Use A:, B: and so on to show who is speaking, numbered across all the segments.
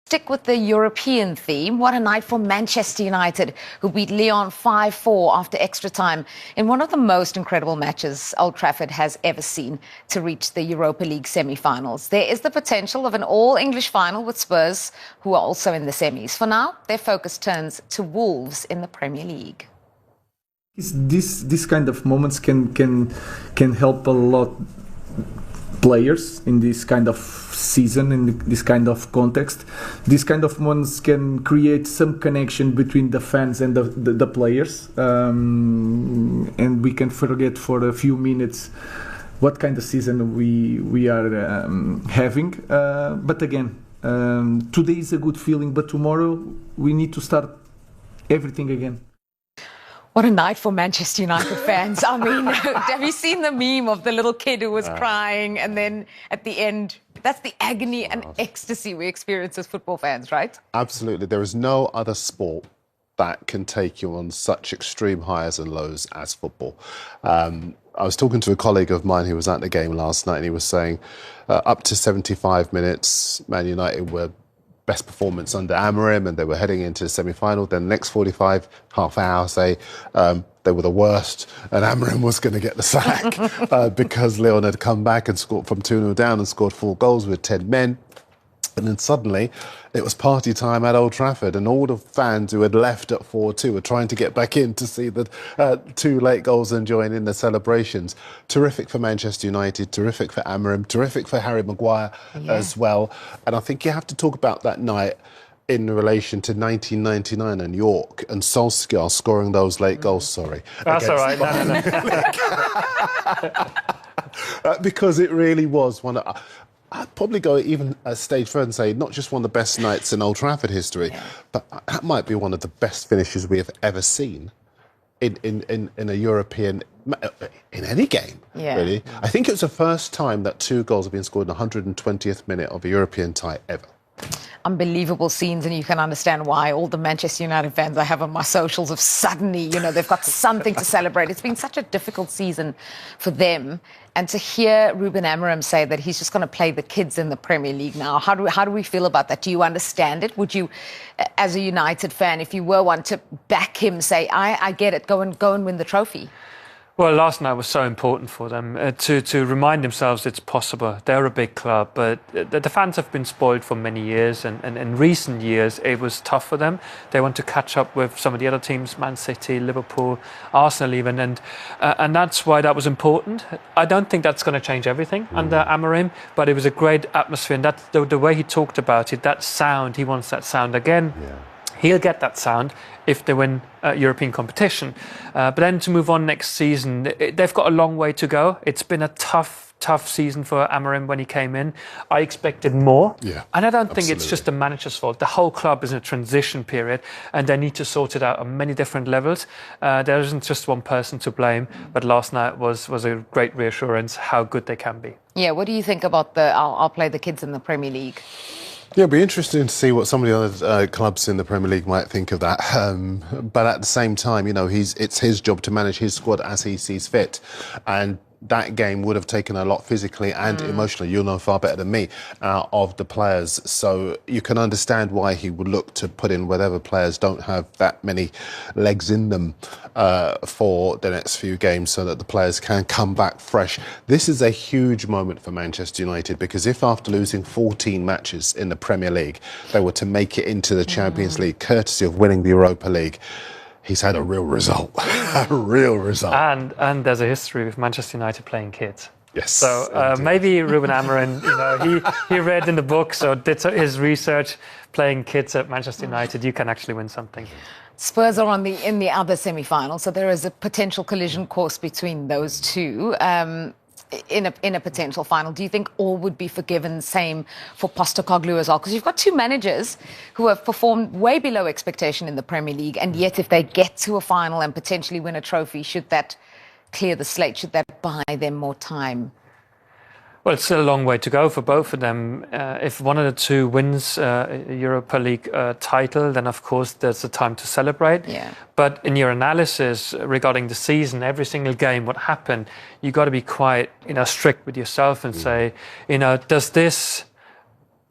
A: Stick with the European theme. What a night for Manchester United, who beat Lyon 5-4 after extra time in one of the most incredible matches Old Trafford has ever seen to reach the Europa League semi-finals. There is the potential of an all-English final with Spurs, who are also in the semis. For now, their focus turns to Wolves in the Premier League.
B: This kind of moments can help a lot players in this kind of season, in this kind of context. These kind of moments can create some connection between the fans and the players, and we can forget for a few minutes what kind of season we are having. But again, today is a good feeling, but tomorrow we need to start everything again.
A: What a night for Manchester United fans. I mean, have you seen the meme of the little kid who was crying and then at the end, that's the agony and ecstasy we experience as football fans, right?
C: Absolutely. There is no other sport that can take you on such extreme highs and lows as football. I was talking to a colleague of mine who was at the game last night, and he was saying up to 75 minutes, Man United were best performance under Amorim, and they were heading into the semi-final. Then the next 45, half hour, say, they were the worst, and Amorim was going to get the sack because Lyon had come back and scored from 2-0 down and scored 4 goals with 10 men. And then suddenly, it was party time at Old Trafford, and all the fans who had left at 4-2 were trying to get back in to see the 2 late goals and join in the celebrations. Terrific for Manchester United, terrific for Amorim, terrific for Harry Maguire as well. And I think you have to talk about that night in relation to 1999 and York and Solskjaer scoring those late goals,
D: That's all right. No.
C: Because it really was one of... I'd probably go even a stage further and say not just one of the best nights in Old Trafford history, but that might be one of the best finishes we have ever seen in a European, in any game, really. I think it was the first time that 2 goals have been scored in the 120th minute of a European tie ever.
A: Unbelievable scenes, and you can understand why all the Manchester United fans I have on my socials have suddenly, they've got something to celebrate. It's been such a difficult season for them, and to hear Ruben Amorim say that he's just going to play the kids in the Premier League now, how do we feel about that? Do you understand it? Would you, as a United fan, if you were one, to back him, say, I get it, go and win the trophy?
D: Well, last night was so important for them to remind themselves it's possible. They're a big club, but the fans have been spoiled for many years, and in recent years it was tough for them. They want to catch up with some of the other teams, Man City, Liverpool, Arsenal even, and that's why that was important. I don't think that's going to change everything under Amorim, but it was a great atmosphere, and that's the way he talked about it, that sound, he wants that sound again. He'll get that sound if they win European competition. But then to move on next season, they've got a long way to go. It's been a tough season for Amorim when he came in. I expected more. And I don't think it's just the manager's fault. The whole club is in a transition period, and they need to sort it out on many different levels. There isn't just one person to blame, but last night was a great reassurance how good they can be.
A: Yeah, what do you think about I'll play the kids in the Premier League?
C: Yeah, it'll be interesting to see what some of the other clubs in the Premier League might think of that. But at the same time, it's his job to manage his squad as he sees fit. And that game would have taken a lot physically and emotionally, you'll know far better than me, of the players. So you can understand why he would look to put in whatever players don't have that many legs in them for the next few games so that the players can come back fresh. This is a huge moment for Manchester United, because if after losing 14 matches in the Premier League, they were to make it into the Champions League, courtesy of winning the Europa League, he's had a real result,
D: And there's a history with Manchester United playing kids.
C: Yes.
D: So maybe Ruben Amorim, he read in the books or did his research, playing kids at Manchester United, you can actually win something.
A: Spurs are in the other semi-final, so there is a potential collision course between those two. In a potential final, do you think all would be forgiven? Same for Postecoglou as well, because you've got 2 managers who have performed way below expectation in the Premier League, and yet if they get to a final and potentially win a trophy, should that clear the slate? Should that buy them more time?
D: Well, it's still a long way to go for both of them. If one of the 2 wins a Europa League title, then of course there's a time to celebrate. But in your analysis regarding the season, every single game, what happened, you got to be quite, strict with yourself and say, does this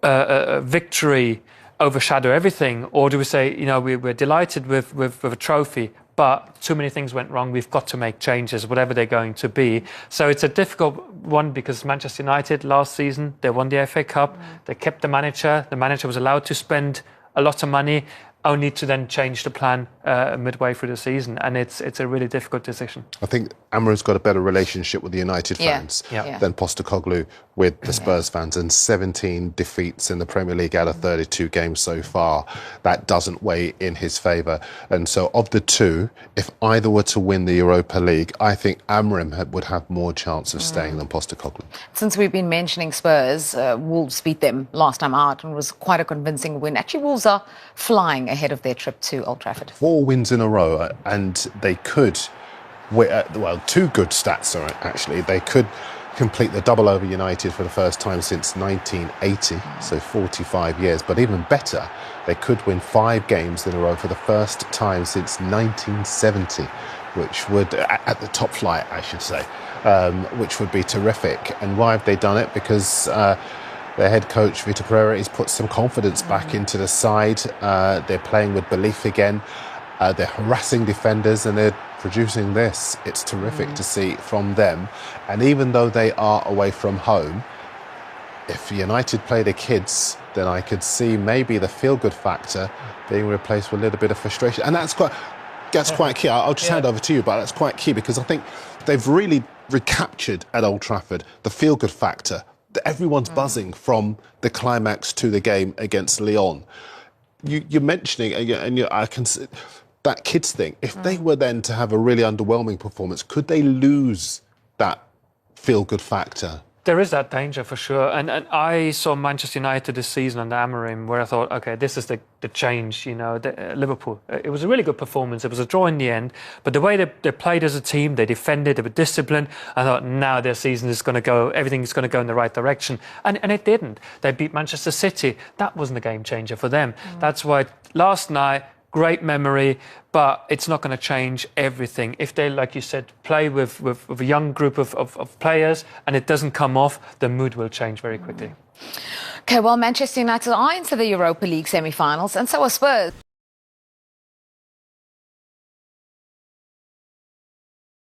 D: victory overshadow everything, or do we say, we're delighted with a trophy, but too many things went wrong, we've got to make changes, whatever they're going to be. So it's a difficult one, because Manchester United last season, they won the FA Cup, they kept the manager was allowed to spend a lot of money, only to then change the plan midway through the season, and it's a really difficult decision.
C: I think Amorim's got a better relationship with the United fans than Postecoglou with the Spurs fans, and 17 defeats in the Premier League out of 32 games so far. That doesn't weigh in his favour. And so of the two, if either were to win the Europa League, I think Amorim would have more chance of staying than Postecoglou.
A: Since we've been mentioning Spurs, Wolves beat them last time out and was quite a convincing win. Actually, Wolves are flying ahead of their trip to Old Trafford.
C: 4 wins in a row, and they could, well, 2 good stats are actually. They could complete the double over United for the first time since 1980, so 45 years. But even better, they could win 5 games in a row for the first time since 1970, which would, at the top flight, I should say, which would be terrific. And why have they done it? Because their head coach, Vitor Pereira, has put some confidence back into the side. They're playing with belief again. They're harassing defenders, and they're producing this. It's terrific to see from them. And even though they are away from home, if United play the kids, then I could see maybe the feel-good factor being replaced with a little bit of frustration. And that's quite key. I'll just hand over to you, but that's quite key, because I think they've really recaptured at Old Trafford the feel-good factor. Everyone's buzzing from the climax to the game against Lyon. You're mentioning, and I can see that kids thing. If they were then to have a really underwhelming performance, could they lose that feel-good factor?
D: There is that danger for sure. And I saw Manchester United this season under Amorim, where I thought, OK, this is the change, Liverpool. It was a really good performance. It was a draw in the end. But the way they played as a team, they defended, they were disciplined. I thought, now their season is going to go, everything is going to go in the right direction. And it didn't. They beat Manchester City. That wasn't a game changer for them. That's why last night, great memory, but it's not going to change everything. If they, like you said, play with a young group of players and it doesn't come off, the mood will change very quickly.
A: OK, well, Manchester United are into the Europa League semi-finals, and so are Spurs.